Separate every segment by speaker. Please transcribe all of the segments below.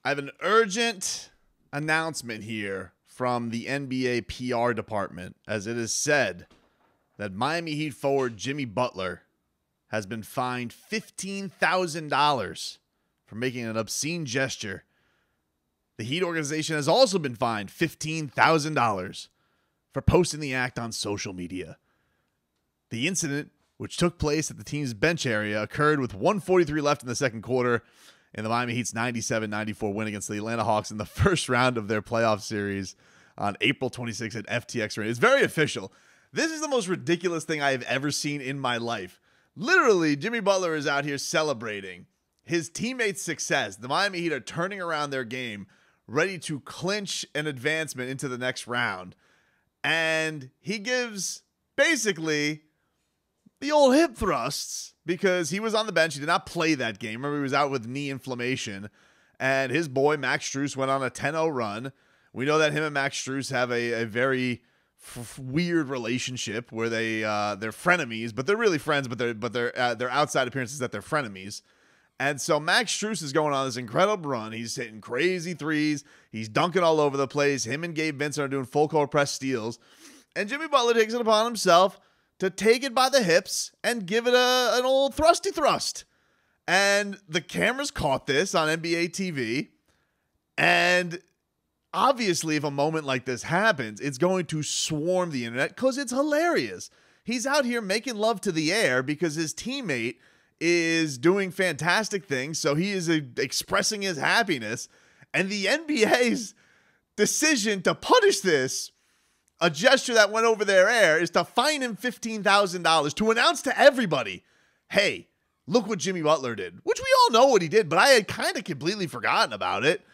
Speaker 1: I have an urgent announcement here from the NBA PR department, as it is said that Miami Heat forward Jimmy Butler has been fined $15,000 for making an obscene gesture. The Heat organization has also been fined $15,000 for posting the act on social media. The incident, which took place at the team's bench area, occurred with 1:43 left in the second quarter in the Miami Heat's 97-94 win against the Atlanta Hawks in the first round of their playoff series on April 26th at FTX Arena. It's very official. This is the most ridiculous thing I have ever seen in my life. Literally, Jimmy Butler is out here celebrating his teammates' success. The Miami Heat are turning around their game, ready to clinch an advancement into the next round. And he gives basically the old hip thrusts because he was on the bench. He did not play that game. Remember, he was out with knee inflammation. And his boy, Max Strus, went on a 10-0 run. We know that him and Max Strus have a very weird relationship where they're frenemies, but they're really friends, but their outside appearance is that they're frenemies. And so Max Strus is going on this incredible run. He's hitting crazy threes. He's dunking all over the place. Him and Gabe Vincent are doing full court press steals. And Jimmy Butler takes it upon himself to take it by the hips and give it an old thrusty thrust. And the cameras caught this on NBA TV. And obviously, if a moment like this happens, it's going to swarm the internet because it's hilarious. He's out here making love to the air because his teammate is doing fantastic things. So he is expressing his happiness. And the NBA's decision to punish this, a gesture that went over their air, is to fine him $15,000 to announce to everybody, hey, look what Jimmy Butler did, which we all know what he did, but I had kind of completely forgotten about it.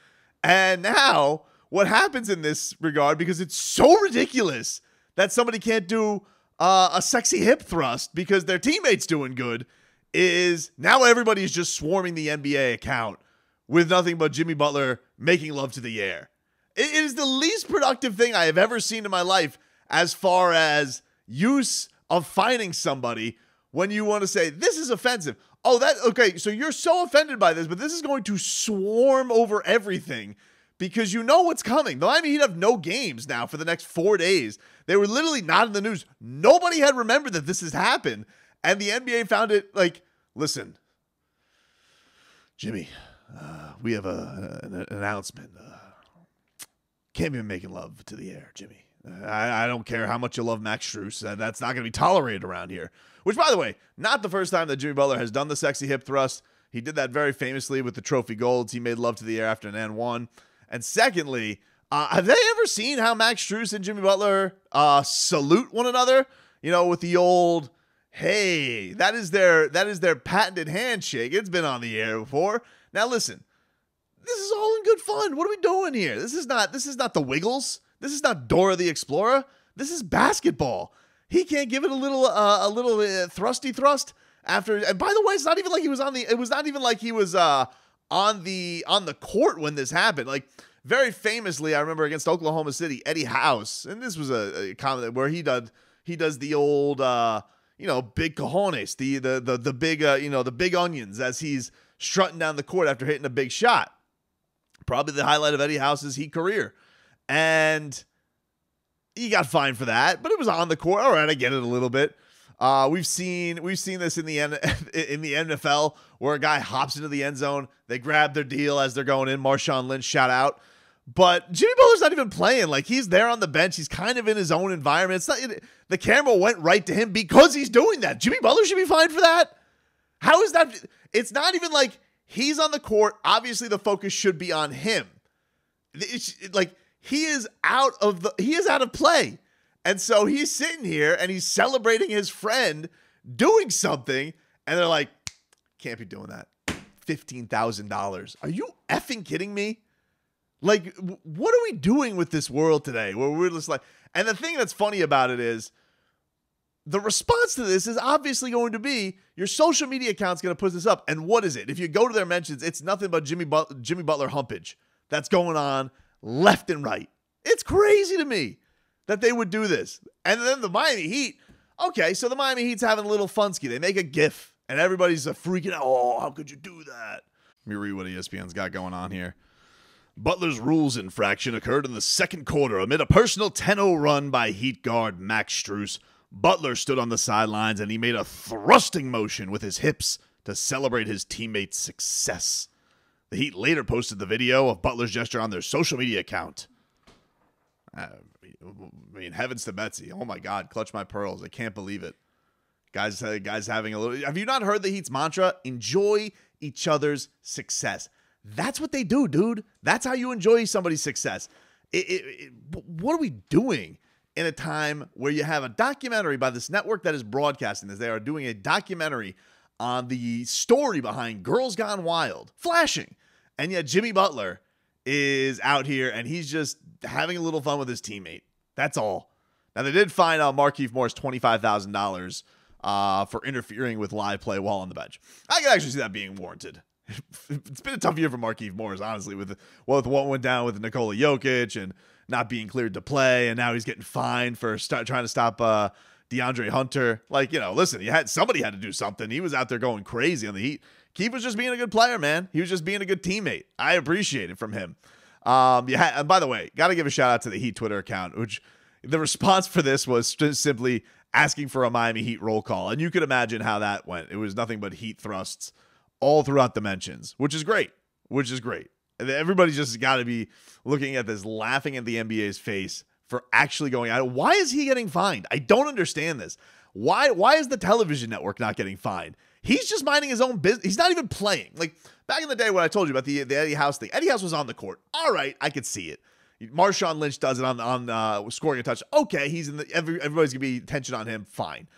Speaker 1: And now what happens in this regard, because it's so ridiculous that somebody can't do a sexy hip thrust because their teammate's doing good, is now everybody's just swarming the NBA account with nothing but Jimmy Butler making love to the air. It is the least productive thing I have ever seen in my life as far as use of fining somebody when you want to say, this is offensive. Oh, okay, so you're so offended by this, but this is going to swarm over everything because you know what's coming. The Miami Heat have no games now for the next 4 days. They were literally not in the news. Nobody had remembered that this has happened. And the NBA found it like, listen, Jimmy, we have an announcement. Can't be making love to the air, Jimmy. I don't care how much you love Max Strus. That's not going to be tolerated around here. Which, by the way, not the first time that Jimmy Butler has done the sexy hip thrust. He did that very famously with the trophy golds. He made love to the air after an N1. And secondly, have they ever seen how Max Strus and Jimmy Butler salute one another? You know, with the old, hey, that is their patented handshake. It's been on the air before. Now listen, this is all in good fun. What are we doing here? This is not the Wiggles. This is not Dora the Explorer. This is basketball. He can't give it a little thrusty thrust after. And by the way, it's not even like he was on the. It was not even like he was on the court when this happened. Like, very famously, I remember against Oklahoma City, Eddie House, and this was a comment where he does the old big cojones, the big the big onions as he's strutting down the court after hitting a big shot. Probably the highlight of Eddie House's Heat career. And he got fined for that, but it was on the court. All right, I get it a little bit. We've seen this in the NFL where a guy hops into the end zone. They grab their deal as they're going in. Marshawn Lynch, shout out. But Jimmy Butler's not even playing. Like, he's there on the bench. He's kind of in his own environment. It's not, the camera went right to him because he's doing that. Jimmy Butler should be fined for that. How is that? It's not even like he's on the court. Obviously, the focus should be on him. He is out of play. And so he's sitting here and he's celebrating his friend doing something. And they're like, can't be doing that. $15,000. Are you effing kidding me? Like, what are we doing with this world today? Where we're just like, and the thing that's funny about it is the response to this is obviously going to be your social media account's going to put this up. And what is it? If you go to their mentions, it's nothing but Jimmy Butler humpage that's going on left and right. It's crazy to me that they would do this. And then the Miami Heat, okay, so the Miami Heat's having a little funski. They make a GIF, and everybody's freaking out. Oh, how could you do that? Let me read what ESPN's got going on here. Butler's rules infraction occurred in the second quarter amid a personal 10-0 run by Heat guard Max Strus. Butler stood on the sidelines and he made a thrusting motion with his hips to celebrate his teammate's success. The Heat later posted the video of Butler's gesture on their social media account. I mean, heavens to Betsy. Oh my God, clutch my pearls. I can't believe it. Guys having a little... Have you not heard the Heat's mantra? Enjoy each other's success. That's what they do, dude. That's how you enjoy somebody's success. What are we doing in a time where you have a documentary by this network that is broadcasting this? They are doing a documentary on the story behind Girls Gone Wild, flashing. And yet Jimmy Butler is out here and he's just having a little fun with his teammate. That's all. Now, they did fine Markieff Morris $25,000 for interfering with live play while on the bench. I can actually see that being warranted. It's been a tough year for Markieff Morris, honestly, with what went down with Nikola Jokic and not being cleared to play, and now he's getting fined for trying to stop DeAndre Hunter. Like, listen, somebody had to do something. He was out there going crazy on the Heat. Keith was just being a good player, man. He was just being a good teammate. I appreciate it from him. And by the way, got to give a shout out to the Heat Twitter account, which the response for this was just simply asking for a Miami Heat roll call, and you could imagine how that went. It was nothing but Heat thrusts all throughout the mentions, which is great. And everybody's just got to be looking at this, laughing at the NBA's face for actually going out. Why is he getting fined? I don't understand this. Why is the television network not getting fined? He's just minding his own business. He's not even playing. Like back in the day when I told you about the Eddie House thing, Eddie House was on the court. All right, I could see it. Marshawn Lynch does it on scoring a touch. Okay, he's in everybody's gonna be attention on him. Fine.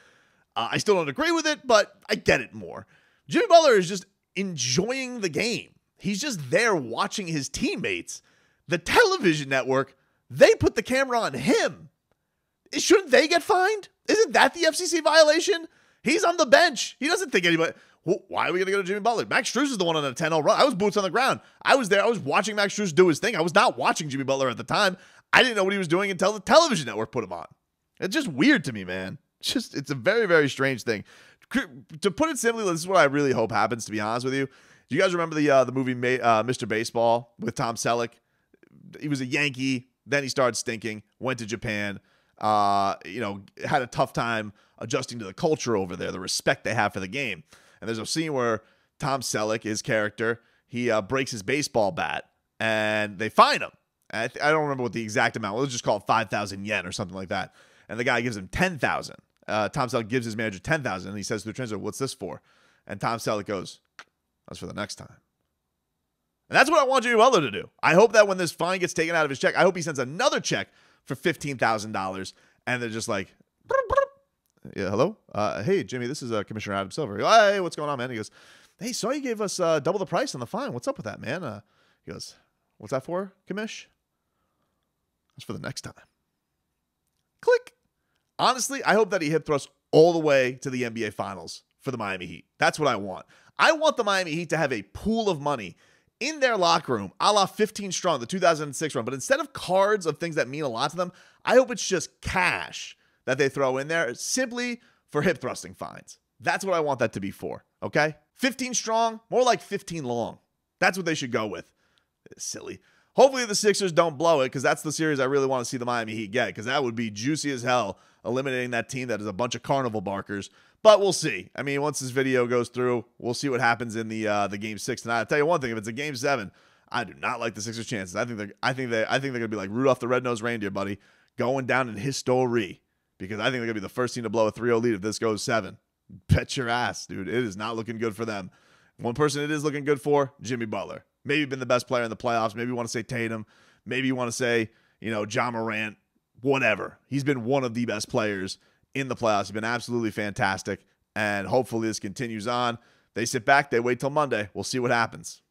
Speaker 1: I still don't agree with it, but I get it more. Jimmy Butler is just enjoying the game. He's just there watching his teammates. The television network, they put the camera on him. Shouldn't they get fined? Isn't that the FCC violation? He's on the bench. He doesn't think anybody... Well, why are we going to go to Jimmy Butler? Max Strus is the one on a 10-0 run. I was boots on the ground. I was there. I was watching Max Strus do his thing. I was not watching Jimmy Butler at the time. I didn't know what he was doing until the television network put him on. It's just weird to me, man. It's a very, very strange thing. To put it simply, this is what I really hope happens, to be honest with you. Do you guys remember the movie Mr. Baseball with Tom Selleck? He was a Yankee. Then he started stinking, went to Japan, had a tough time adjusting to the culture over there, the respect they have for the game. And there's a scene where Tom Selleck, his character, he breaks his baseball bat, and they fine him. I don't remember what the exact amount. Let's just call it 5,000 yen or something like that. And the guy gives him 10,000. Tom Selleck gives his manager 10,000, and he says to the translator, "What's this for?" And Tom Selleck goes, "That's for the next time." And that's what I want Jimmy Butler to do. I hope that when this fine gets taken out of his check, I hope he sends another check for $15,000, and they're just like, "Yeah, hello? Hey, Jimmy, this is Commissioner Adam Silver." "Hey, what's going on, man?" He goes, "Hey, saw you gave us double the price on the fine. What's up with that, man?" He goes, "What's that for, Commish?" "That's for the next time." Click. Honestly, I hope that he hip thrusts all the way to the NBA Finals for the Miami Heat. That's what I want. I want the Miami Heat to have a pool of money in their locker room, a la 15 strong, the 2006 run. But instead of cards of things that mean a lot to them, I hope it's just cash that they throw in there simply for hip thrusting fines. That's what I want that to be for, okay? 15 strong, more like 15 long. That's what they should go with. It's silly. Hopefully the Sixers don't blow it, because that's the series I really want to see the Miami Heat get, because that would be juicy as hell, eliminating that team that is a bunch of carnival barkers. But we'll see. I mean, once this video goes through, we'll see what happens in the Game 6 tonight. I'll tell you one thing: if it's a Game 7, I do not like the Sixers' chances. I think they're gonna be like Rudolph the Red-Nosed Reindeer, buddy, going down in history. Because I think they're gonna be the first team to blow a 3-0 lead if this goes 7. Bet your ass, dude. It is not looking good for them. One person it is looking good for: Jimmy Butler. Maybe been the best player in the playoffs. Maybe you want to say Tatum. Maybe you want to say, Ja Morant. Whatever. He's been one of the best players in the playoffs. He's been absolutely fantastic. And hopefully this continues on. They sit back. They wait till Monday. We'll see what happens.